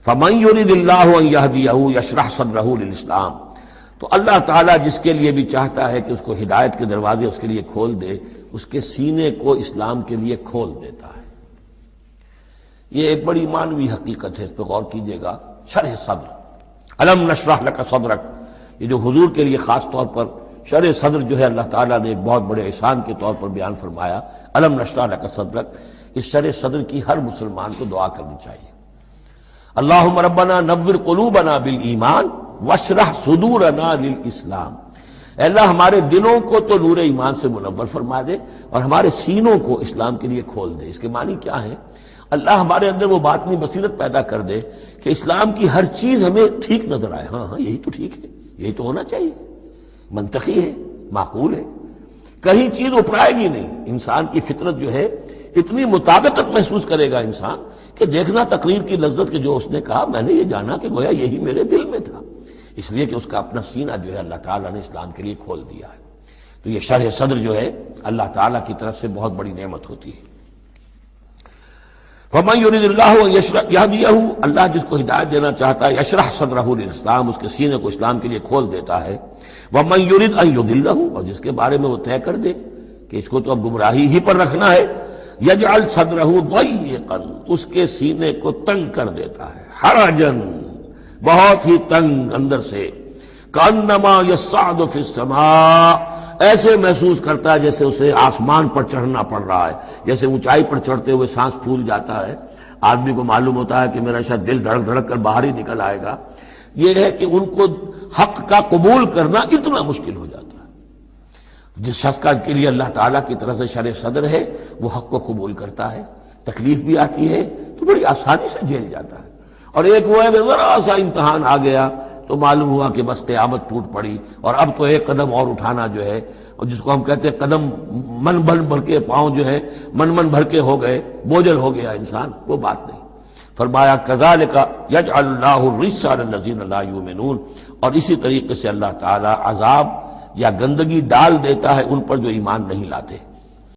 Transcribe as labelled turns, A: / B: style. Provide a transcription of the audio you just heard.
A: فمن یرید اللہ ان یہدیہ یشرح صدرہ للاسلام، تو اللہ تعالیٰ جس کے لیے بھی چاہتا ہے کہ اس کو ہدایت کے دروازے اس کے لیے کھول دے، اس کے سینے کو اسلام کے لیے کھول دیتا ہے۔ یہ ایک بڑی معنوی حقیقت ہے، اس پہ غور کیجئے گا۔ شرح صدر، الم نشرح لک صدرک، یہ جو حضور کے لیے خاص طور پر شرح صدر جو ہے اللہ تعالیٰ نے ایک بہت بڑے احسان کے طور پر بیان فرمایا، الم نشرح لک صدرک، اس شرح صدر کی ہر مسلمان کو دعا کرنی چاہیے۔ اللہم ربنا نور قلوبنا بالایمان واشرح صدورنا للاسلام، اے اللہ ہمارے دلوں کو تو نور ایمان سے منور فرما دے اور ہمارے سینوں کو اسلام کے لیے کھول دے۔ اس کے معنی کیا ہے؟ اللہ ہمارے اندر وہ باطنی بصیرت پیدا کر دے کہ اسلام کی ہر چیز ہمیں ٹھیک نظر آئے، ہاں ہاں یہی تو ٹھیک ہے، یہی تو ہونا چاہیے، منطقی ہے، معقول ہے، کہیں چیز اپرائے گی نہیں۔ انسان کی فطرت جو ہے اتنی مطابقت محسوس کرے گا انسان کہ دیکھنا تقریر کی لذت کہ جو اس نے کہا میں نے یہ جانا کہ گویا یہی میرے دل میں تھا، اس لیے کہ اس کا اپنا سینہ جو ہے اللہ تعالیٰ نے اسلام کے لیے کھول دیا ہے۔ تو یہ شرح صدر جو ہے اللہ تعالیٰ کی طرف سے بہت بڑی نعمت ہوتی ہے۔ فمن یرید اللہ ان یہدیہ، اللہ جس کو ہدایت دینا چاہتا ہے یشرح صدرہ للاسلام، اس کے سینے کو اسلام کے لیے کھول دیتا ہے۔ ومن یرید ان یضلہ، اور جس کے بارے میں وہ طے کر دے کہ اس کو تو اب گمراہی ہی پر رکھنا ہے، یجعل صدرہ ضیقا، اس کے سینے کو تنگ کر دیتا ہے، حرجن، بہت ہی تنگ اندر سے، کانما یصعد فی السماء، ایسے محسوس کرتا ہے جیسے اسے آسمان پر چڑھنا پڑ رہا ہے، جیسے اونچائی پر چڑھتے ہوئے سانس پھول جاتا ہے، آدمی کو معلوم ہوتا ہے کہ میرا شاید دل دھڑک دھڑک کر باہر ہی نکل آئے گا۔ یہ ہے کہ ان کو حق کا قبول کرنا اتنا مشکل ہو جاتا ہے۔ جس شخص کا کے لیے اللہ تعالیٰ کی طرف سے شرح صدر ہے وہ حق کو قبول کرتا ہے، تکلیف بھی آتی ہے تو بڑی آسانی سے جھیل جاتا ہے، اور ایک وہ ہے کہ ذرا سا امتحان آ گیا تو معلوم ہوا کہ بس قیامت ٹوٹ پڑی، اور اب تو ایک قدم اور اٹھانا جو ہے، اور جس کو ہم کہتے ہیں قدم من بھر کے، پاؤں جو ہے من بھر کے ہو گئے، بوجھل ہو گیا انسان، وہ بات نہیں۔ فرمایا کذالک یجعل اللہ الرجس علی الذین لا یؤمنون، اور اسی طریقے سے اللہ تعالیٰ عذاب یا گندگی ڈال دیتا ہے ان پر جو ایمان نہیں لاتے۔